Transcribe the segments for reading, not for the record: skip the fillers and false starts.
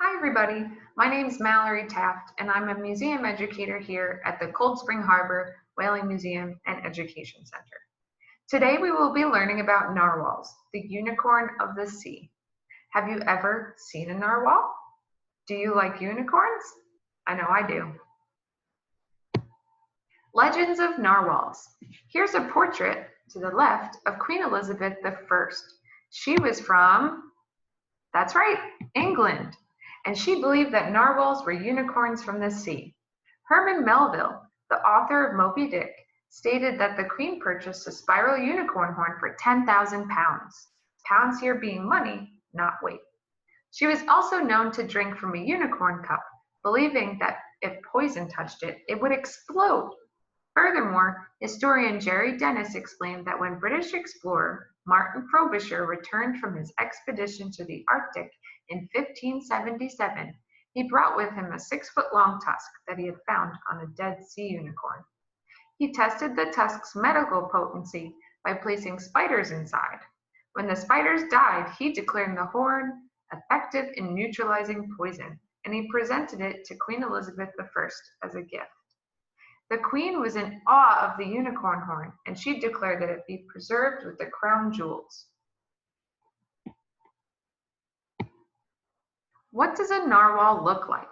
Hi everybody, my name is Mallory Taft and I'm a museum educator here at the Cold Spring Harbor Whaling Museum and Education Center. Today we will be learning about narwhals, the unicorn of the sea. Have you ever seen a narwhal? Do you like unicorns? I know I do. Legends of narwhals. Here's a portrait to the left of Queen Elizabeth I. She was from, that's right, England. And she believed that narwhals were unicorns from the sea. Herman Melville, the author of Moby Dick, stated that the Queen purchased a spiral unicorn horn for 10,000 pounds. Pounds here being money, not weight. She was also known to drink from a unicorn cup, believing that if poison touched it, it would explode. Furthermore, historian Jerry Dennis explained that when British explorer Martin Frobisher returned from his expedition to the Arctic in 1577, he brought with him a 6-foot-long tusk that he had found on a dead sea unicorn. He tested the tusk's medical potency by placing spiders inside. When the spiders died, he declared the horn effective in neutralizing poison, and he presented it to Queen Elizabeth I as a gift. The Queen was in awe of the unicorn horn, and she declared that it be preserved with the crown jewels. What does a narwhal look like?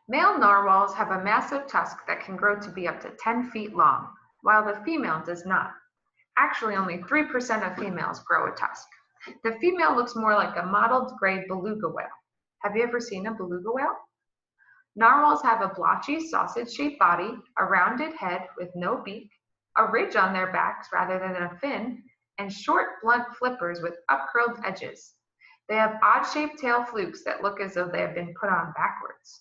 Male narwhals have a massive tusk that can grow to be up to 10 feet long, while the female does not. Actually, only 3% of females grow a tusk. The female looks more like a mottled gray beluga whale. Have you ever seen a beluga whale? Narwhals have a blotchy, sausage-shaped body, a rounded head with no beak, a ridge on their backs rather than a fin, and short, blunt flippers with up-curled edges. They have odd-shaped tail flukes that look as though they have been put on backwards.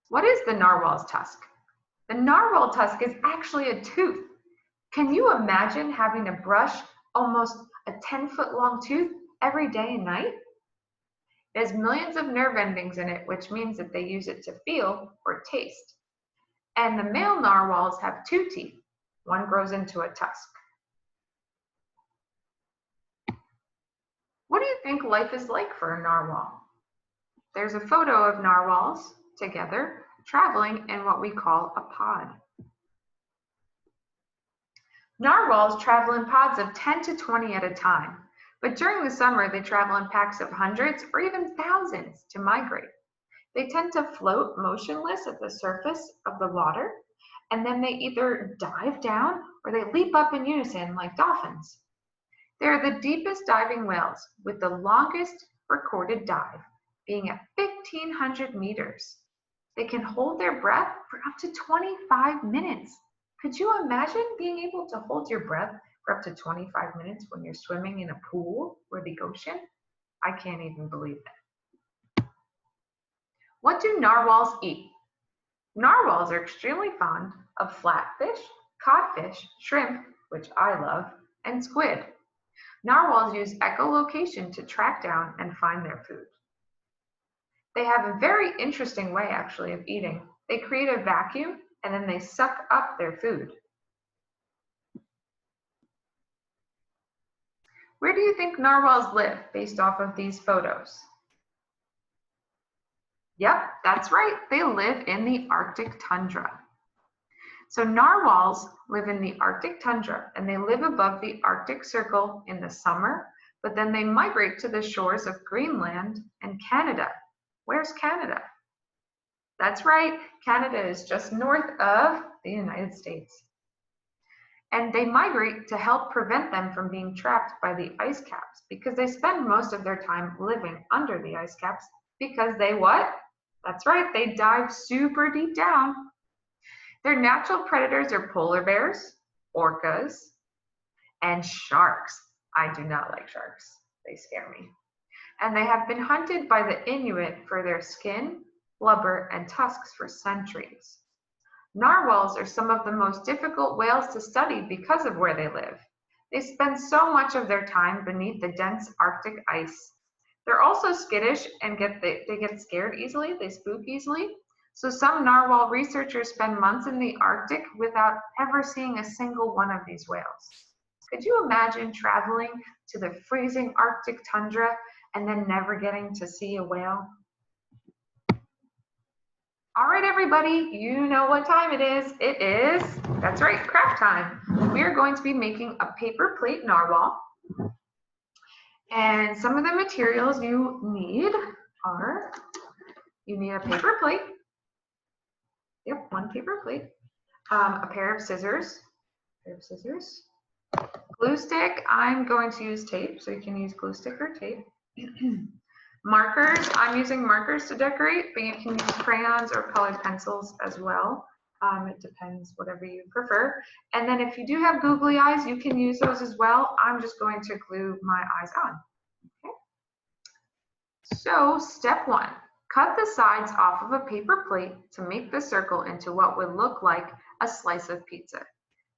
What is the narwhal's tusk? The narwhal tusk is actually a tooth. Can you imagine having to brush almost a 10-foot-long tooth every day and night? It has millions of nerve endings in it, which means that they use it to feel or taste. And the male narwhals have 2 teeth. One grows into a tusk. What do you think life is like for a narwhal? There's a photo of narwhals together traveling in what we call a pod. Narwhals travel in pods of 10 to 20 at a time. But during the summer, they travel in packs of hundreds or even thousands to migrate. They tend to float motionless at the surface of the water, and then they either dive down or they leap up in unison like dolphins. They are the deepest diving whales, with the longest recorded dive being at 1,500 meters. They can hold their breath for up to 25 minutes. Could you imagine being able to hold your breath for up to 25 minutes when you're swimming in a pool or the ocean? I can't even believe that. What do narwhals eat? Narwhals are extremely fond of flatfish, codfish, shrimp, which I love, and squid. Narwhals use echolocation to track down and find their food. They have a very interesting way actually of eating. They create a vacuum and then they suck up their food. Where do you think narwhals live based off of these photos? Yep, that's right. They live in the Arctic tundra. So narwhals live in the Arctic tundra and they live above the Arctic Circle in the summer, but then they migrate to the shores of Greenland and Canada. Where's Canada? That's right, Canada is just north of the United States. And they migrate to help prevent them from being trapped by the ice caps because they spend most of their time living under the ice caps because they what? That's right, they dive super deep down. Their natural predators are polar bears, orcas, and sharks. I do not like sharks. They scare me. And they have been hunted by the Inuit for their skin, blubber, and tusks for centuries. Narwhals are some of the most difficult whales to study because of where they live. They spend so much of their time beneath the dense Arctic ice. They're also skittish and they get scared easily, they spook easily. So some narwhal researchers spend months in the Arctic without ever seeing a single one of these whales. Could you imagine traveling to the freezing Arctic tundra and then never getting to see a whale? All right, everybody, you know what time it is. It is, that's right, craft time. We are going to be making a paper plate narwhal. And some of the materials you need are, you need a paper plate. Yep, one paper plate. A pair of scissors. Glue stick, I'm going to use tape, so you can use glue stick or tape. Markers, I'm using markers to decorate, but you can use crayons or colored pencils as well. It depends, whatever you prefer. And then if you do have googly eyes, you can use those as well. I'm just going to glue my eyes on. Okay. So step one, cut the sides off of a paper plate to make the circle into what would look like a slice of pizza.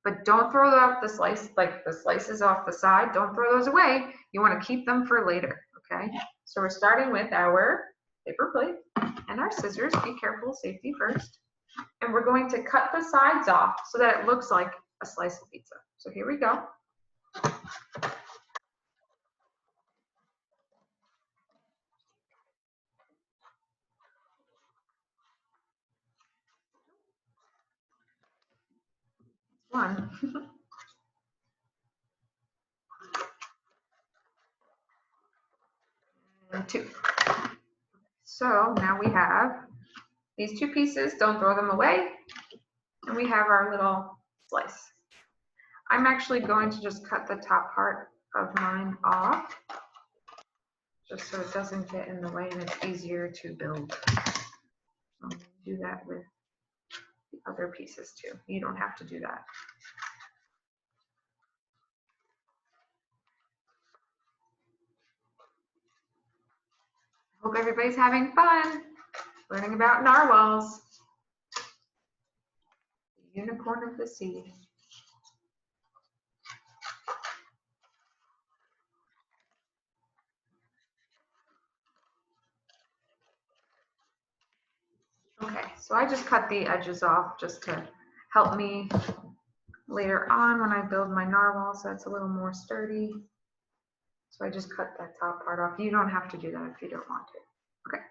But don't throw out the slice, like the slices off the side, don't throw those away. You want to keep them for later, okay? So we're starting with our paper plate and our scissors. Be careful, safety first. And we're going to cut the sides off so that it looks like a slice of pizza. So here we go. One. And two. So now we have these two pieces. Don't throw them away. And we have our little slice. I'm actually going to just cut the top part of mine off, just so it doesn't get in the way and it's easier to build. I'm going to do that with the other pieces too. You don't have to do that. Hope everybody's having fun learning about narwhals, the unicorn of the sea. Okay, so I just cut the edges off just to help me later on when I build my narwhal, so it's a little more sturdy. So I just cut that top part off. You don't have to do that if you don't want to. Okay,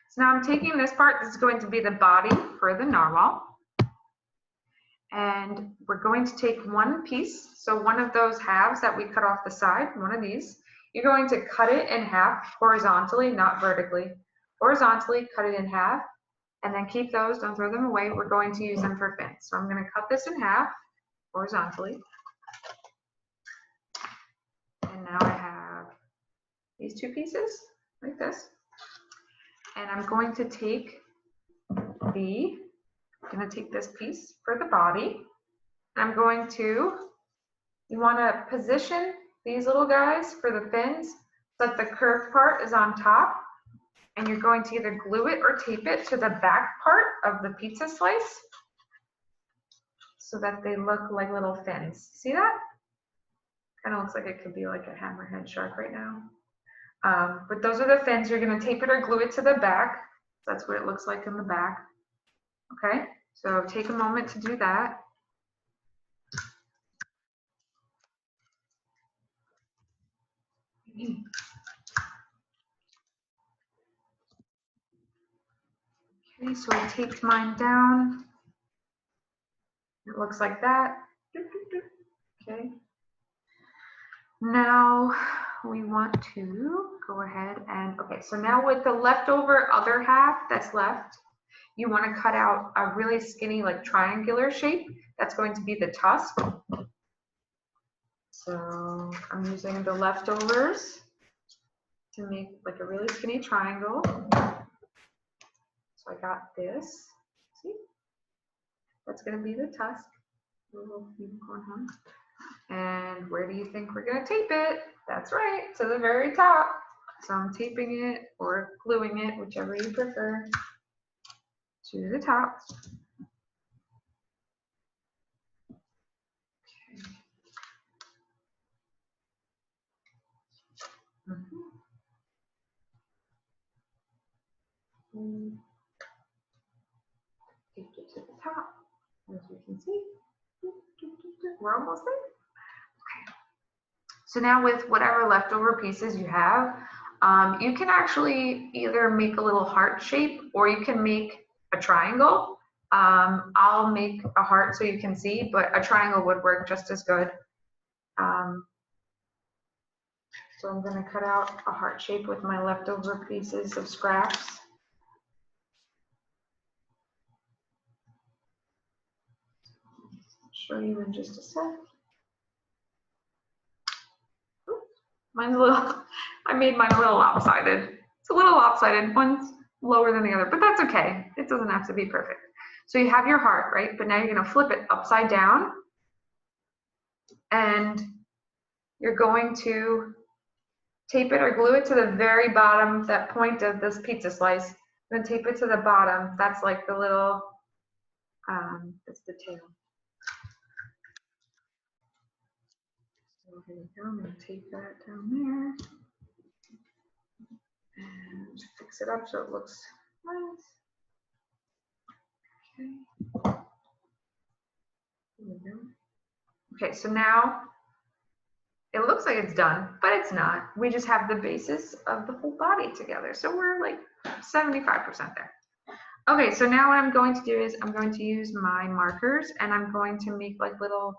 so now I'm taking this part. This is going to be the body for the narwhal. And we're going to take one piece. So one of those halves that we cut off the side, one of these, you're going to cut it in half horizontally, not vertically. Horizontally, cut it in half. And then keep those, don't throw them away. We're going to use them for fins. So I'm going to cut this in half horizontally. And now I have these two pieces like this. And I'm going to take this piece for the body. I'm going to, you want to position these little guys for the fins so that the curved part is on top. And you're going to either glue it or tape it to the back part of the pizza slice so that they look like little fins. See that? Kind of looks like it could be like a hammerhead shark right now. But those are the fins. You're going to tape it or glue it to the back. That's what it looks like in the back. Okay, so take a moment to do that. Okay, so I taped mine down. It looks like that. Okay. Now we want to go ahead and, okay, so now with the leftover other half that's left, you want to cut out a really skinny, like triangular shape. That's going to be the tusk. So I'm using the leftovers to make like a really skinny triangle. So I got this. See? That's going to be the tusk. Little unicorn hump. And where do you think we're going to tape it? That's right, to the very top. So I'm taping it or gluing it, whichever you prefer, to the top. Okay. Taped it to the top, as you can see. We're almost there. Okay. So now with whatever leftover pieces you have, you can actually either make a little heart shape or you can make a triangle. I'll make a heart so you can see, but a triangle would work just as good. So I'm going to cut out a heart shape with my leftover pieces of scraps. I'll show you in just a sec. Mine's a little, I made mine a little lopsided. It's a little lopsided, one's lower than the other, but that's okay. It doesn't have to be perfect. So you have your heart, right? But now you're gonna flip it upside down and you're going to tape it or glue it to the very bottom, that point of this pizza slice. Then tape it to the bottom. That's like the little, that's the tail. So here we go, I'm gonna tape that down there. And fix it up so it looks nice. Okay. There we go. Okay, so now it looks like it's done, but it's not. We just have the basis of the whole body together. So we're like 75% there. Okay, so now what I'm going to do is I'm going to use my markers and I'm going to make like little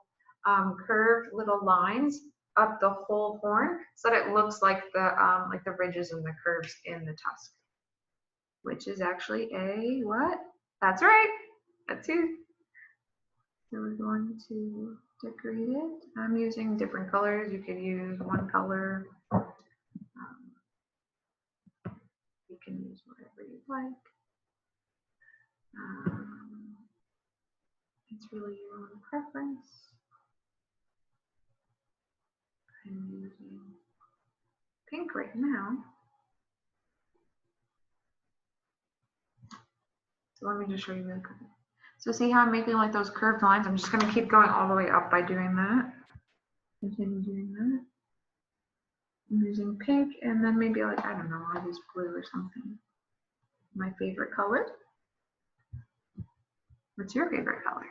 curved little lines up the whole horn so that it looks like the ridges and the curves in the tusk, which is actually a what? That's right, a tooth. So we're going to decorate it. I'm using different colors. You could use one color. You can use whatever you like. It's really your own preference. I'm using pink right now. So let me just show you really quick. So see how I'm making like those curved lines? I'm just going to keep going all the way up by doing that. Continue doing that. I'm using pink and then maybe like, I don't know, I'll use blue or something. My favorite color. What's your favorite color?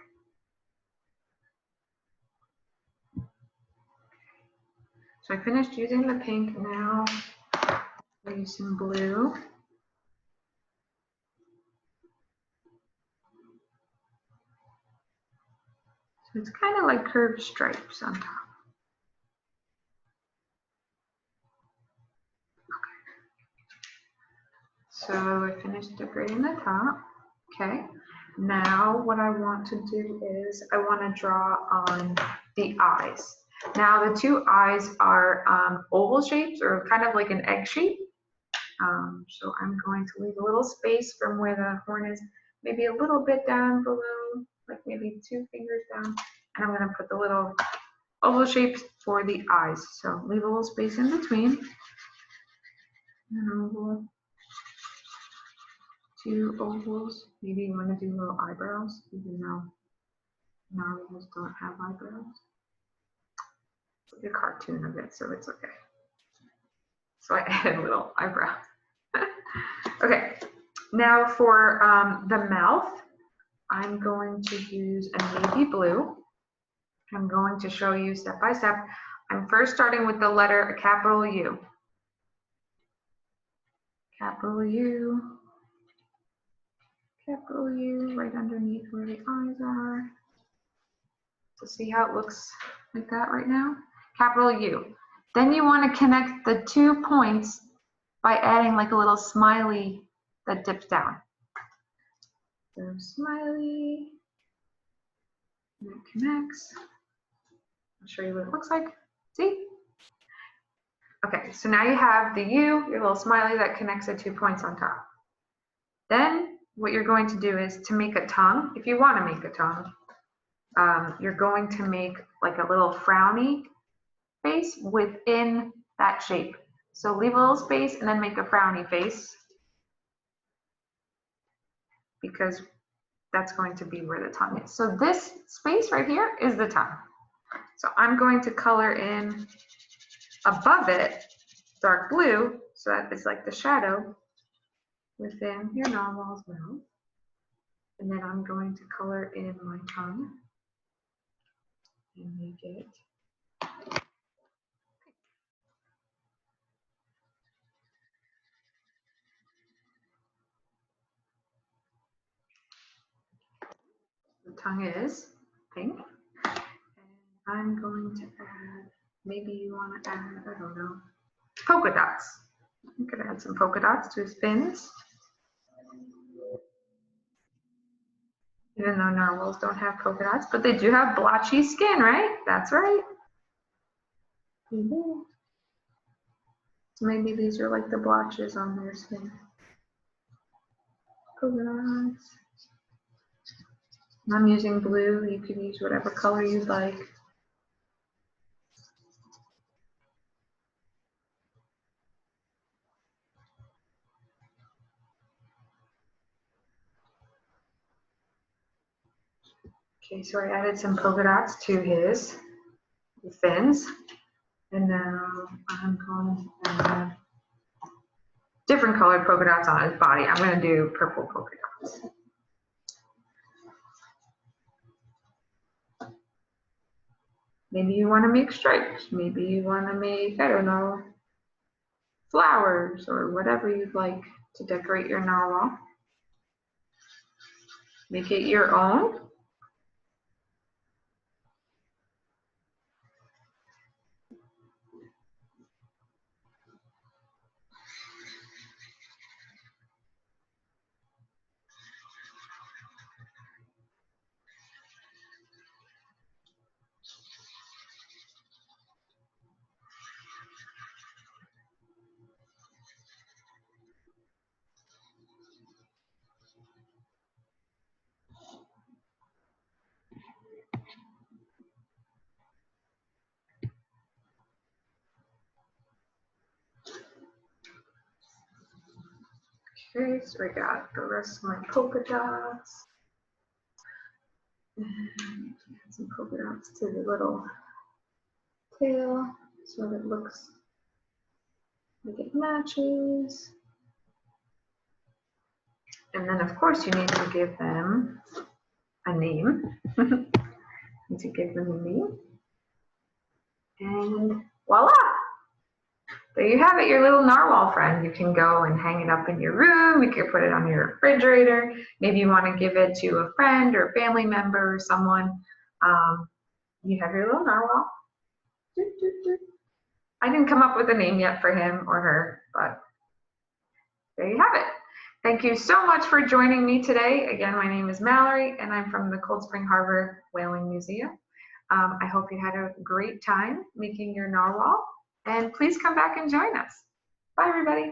So I finished using the pink. Now I'll use some blue. So it's kind of like curved stripes on top. So I finished decorating the top. Okay. Now what I want to do is I want to draw on the eyes. Now the two eyes are oval shapes or kind of like an egg shape. So I'm going to leave a little space from where the horn is, maybe a little bit down below, like maybe 2 fingers down. And I'm going to put the little oval shapes for the eyes. So leave a little space in between. An oval. 2 ovals. Maybe you want to do little eyebrows, even though narwhals don't have eyebrows. It's like a cartoon of it, so it's okay. So I added little eyebrows. Okay, now for the mouth, I'm going to use a navy blue. I'm going to show you step by step. I'm first starting with the letter a capital U. Capital U. Capital U right underneath where the eyes are. So see how it looks like that right now? Capital U. Then you want to connect the 2 points by adding like a little smiley that dips down. So smiley, and it connects. I'll show you what it looks like. See? Okay, so now you have the U, your little smiley that connects the 2 points on top. Then what you're going to do is to make a tongue, if you want to make a tongue, you're going to make like a little frowny face within that shape. So leave a little space and then make a frowny face, because that's going to be where the tongue is. So this space right here is the tongue. So I'm going to color in above it dark blue, so that it's like the shadow within your narwhal's mouth. And then I'm going to color in my tongue and make it. tongue is pink. And I'm going to add, maybe you want to add, I don't know, polka dots. I'm going to add some polka dots to his fins. Even though narwhals don't have polka dots, but they do have blotchy skin, right? That's right. So maybe these are like the blotches on their skin. Polka dots. I'm using blue. You can use whatever color you'd like. Okay, so I added some polka dots to his fins. And now I'm going to add different colored polka dots on his body. I'm going to do purple polka dots. Maybe you want to make stripes. Maybe you want to make, I don't know, flowers or whatever you'd like to decorate your narwhal. Make it your own. Okay, so I got the rest of my polka dots. And add some polka dots to the little tail so that it looks like it matches. And then of course you need to give them a name. You need to give them a name. And voila! There you have it, your little narwhal friend. You can go and hang it up in your room. You can put it on your refrigerator. Maybe you want to give it to a friend or a family member or someone. You have your little narwhal. I didn't come up with a name yet for him or her, but there you have it. Thank you so much for joining me today. Again, my name is Mallory, and I'm from the Cold Spring Harbor Whaling Museum. I hope you had a great time making your narwhal, and please come back and join us. Bye, everybody.